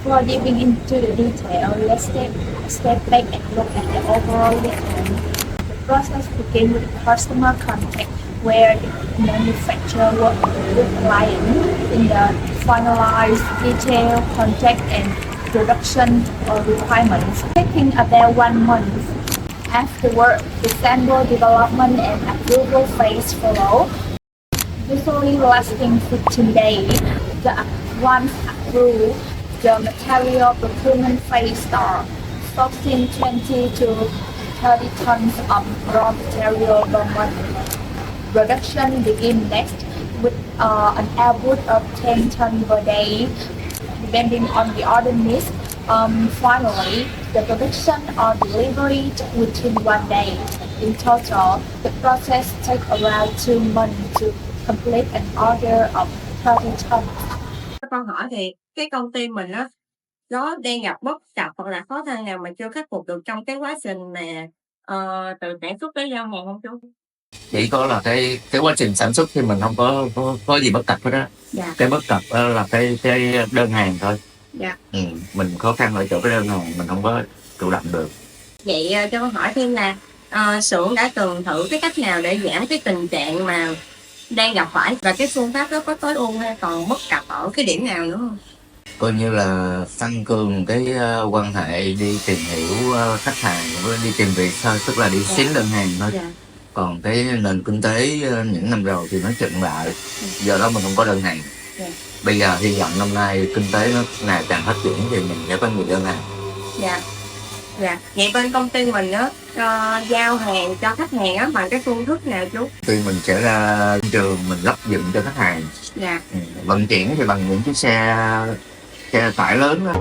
Before diving into the detail, let's step back and look at the overall design. The process begins with customer contact, where the manufacturer works with the client in the finalized detail, contact, and production requirements, taking about 1 month. Afterward, the sample development and approval phase follow, usually lasting 15 days. Once approved, the material procurement phase starts, sourcing 20 to 30 tons of raw material per month. Production begins next with an output of 10 tons per day, depending on the order needs. Finally, the production or delivery within 1 day. In total, the process takes around 2 months to complete an order of 30 tons. Câu hỏi thì cái công ty mình á, nó đang gặp bất cập hoặc là khó khăn nào mà chưa khắc phục được trong cái quá trình mà từ sản xuất tới giao hàng không chú? Chỉ có là cái quá trình sản xuất thì mình không có gì bất cập hết á. Dạ. Cái bất cập đó là cái đơn hàng thôi. Dạ. Mình khó khăn ở chỗ cái đơn hàng mình không có chủ động được. Vậy cho con hỏi thêm là xưởng đã từng thử cái cách nào để giảm cái tình trạng mà đang gặp phải, và cái phương pháp đó có tối ưu hay còn bất cập ở cái điểm nào nữa không? Coi như là tăng cường cái quan hệ đi tìm hiểu khách hàng, đi tìm việc thôi, tức là đi xin đơn hàng thôi. Dạ. Còn cái nền kinh tế những năm rồi thì nó chững lại, giờ đó mình không có đơn hàng. Dạ. Bây giờ hy vọng năm nay kinh tế nó ngày càng phát triển thì mình sẽ có nhiều đơn hàng. Dạ. Dạ. Vậy bên công ty mình á giao hàng cho khách hàng á bằng cái phương thức nào chú? Khi mình sẽ ra trường mình lắp dựng cho khách hàng. Dạ. Vận chuyển thì bằng những chiếc xe tải lớn đó.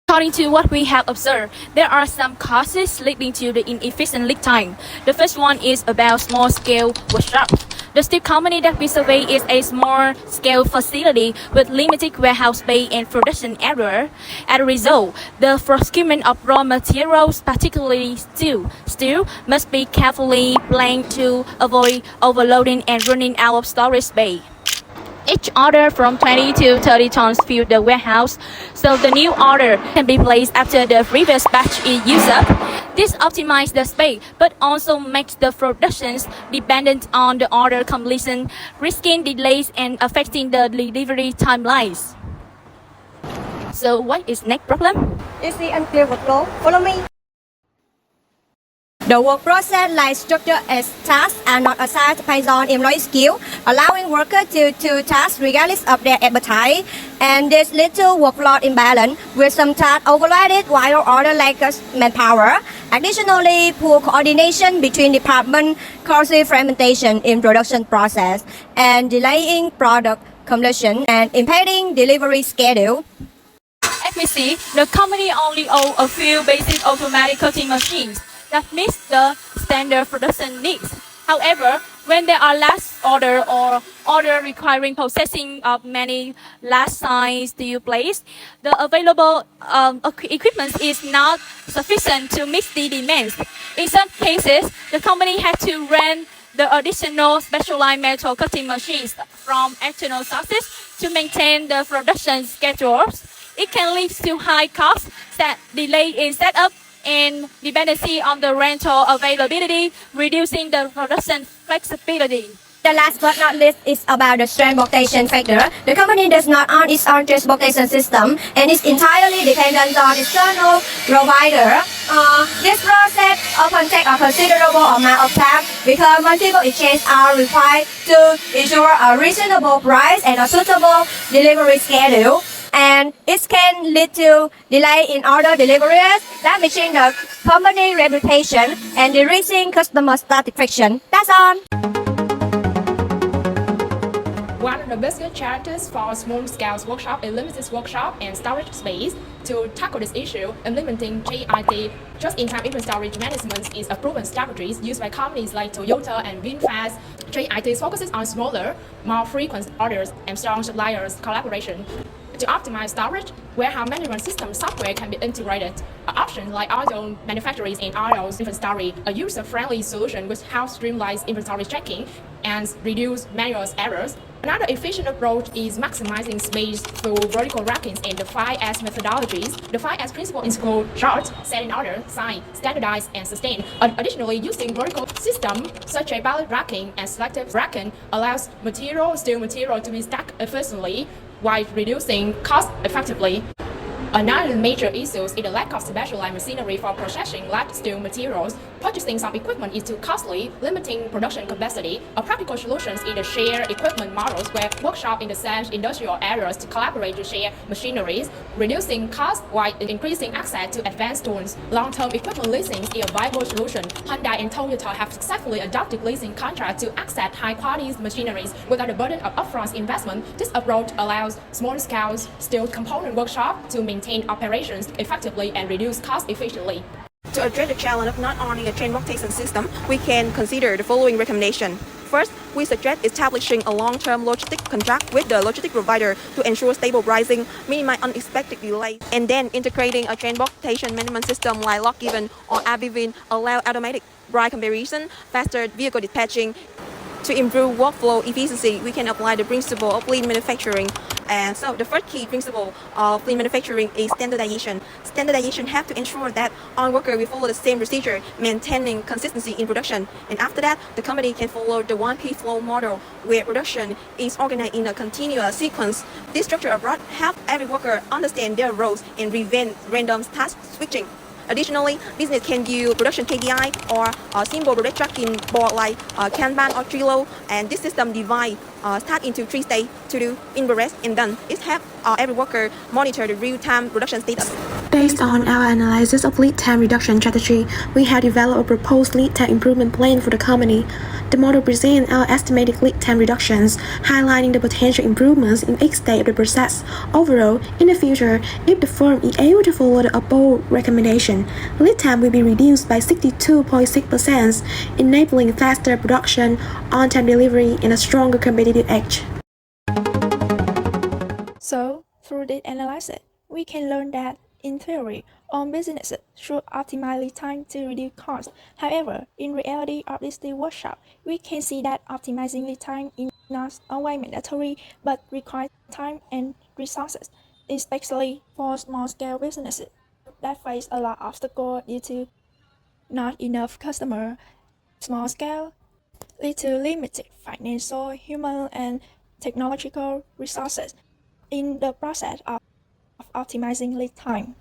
According to what we have observed, there are some causes leading to the inefficient lead time. The first one is about small-scale workshops. The steel company that we survey is a small-scale facility with limited warehouse space and production area. As a result, the procurement of raw materials, particularly steel, must be carefully planned to avoid overloading and running out of storage space. Each order from 20 to 30 tons fill the warehouse, so the new order can be placed after the previous batch is used up. This optimizes the space, but also makes the productions dependent on the order completion, risking delays and affecting the delivery timelines. So what is next problem? Is the unclear workflow? Follow me. The work process like structure as tasks are not assigned based on employee skill, allowing workers to do tasks regardless of their appetite, and there's little workload imbalance with some tasks overloaded while others lack manpower. Additionally, poor coordination between departments causes fragmentation in production process and delaying product completion and impeding delivery schedule. As we see, the company only owns a few basic automatic cutting machines that meets the standard production needs. However, when there are large order or order requiring processing of many large size steel plates, the available equipment is not sufficient to meet the demands. In some cases, the company had to rent the additional specialized metal cutting machines from external sources to maintain the production schedules. It can lead to high costs, delay in setup, and dependency on the rental availability, reducing the production flexibility. The last but not least is about the transportation factor. The company does not own its own transportation system and is entirely dependent on external provider. This process often takes a considerable amount of time because multiple exchanges are required to ensure a reasonable price and a suitable delivery schedule. And it can lead to delay in order deliveries, damaging the company reputation and decreasing customer satisfaction. That's all. One of the biggest challenges for small-scale workshop is limited workshop and storage space. To tackle this issue, implementing JIT, just-in-time inventory storage management, is a proven strategy used by companies like Toyota and VinFast. JIT focuses on smaller, more frequent orders and strong suppliers collaboration. To optimize storage, warehouse management system software can be integrated. Options like auto manufacturers and auto inventory, a user-friendly solution which helps streamline inventory checking and reduce manual errors. Another efficient approach is maximizing space through vertical rackings and the 5S methodologies. The 5S principle include short, set in order, sign, standardize, and sustain. Additionally, using vertical system such as pallet racking and selective racking allows steel material to be stacked efficiently while reducing cost effectively. Another major issue is the lack of specialized machinery for processing large steel materials. Purchasing some equipment is too costly, limiting production capacity. A practical solution is the shared equipment models where workshops in the same industrial areas to collaborate to share machineries, reducing costs while increasing access to advanced tools. Long-term equipment leasing is a viable solution. Hyundai and Toyota have successfully adopted leasing contracts to access high-quality machineries without the burden of upfront investment. This approach allows small-scale steel component workshops to maintain operations effectively and reduce costs efficiently. To address the challenge of not owning a train rotation system, we can consider the following recommendation. First, we suggest establishing a long-term logistic contract with the logistic provider to ensure stable pricing, minimize unexpected delays, and then integrating a transportation management system like Lock-Given or Abivin allow automatic price comparison, faster vehicle dispatching. To improve workflow efficiency, we can apply the principle of lean manufacturing. And so the first key principle of lean manufacturing is standardization. Standardization has to ensure that all workers will follow the same procedure, maintaining consistency in production. And after that, the company can follow the one-piece flow model, where production is organized in a continuous sequence. This structure approach helps every worker understand their roles and prevent random task switching. Additionally, business can use production KPI or a simple product tracking board like Kanban or Trello, and this system divides tasks into 3 stages: to do, in progress, and done. It helps every worker monitor the real-time production status. Based on our analysis of lead time reduction strategy, we have developed a proposed lead time improvement plan for the company. The model presents our estimated lead time reductions, highlighting the potential improvements in each stage of the process. Overall, in the future, if the firm is able to follow the above recommendation, lead time will be reduced by 62.6%, enabling faster production, on-time delivery, and a stronger competitive edge. So, through this analysis, we can learn that, in theory, all businesses should optimize lead time to reduce costs. However, in reality of this steel workshop, we can see that optimizing lead time is not always mandatory, but requires time and resources, especially for small-scale businesses that face a lot of obstacles due to not enough customer. Small scale lead to limited financial, human, and technological resources in the process of optimizing lead time.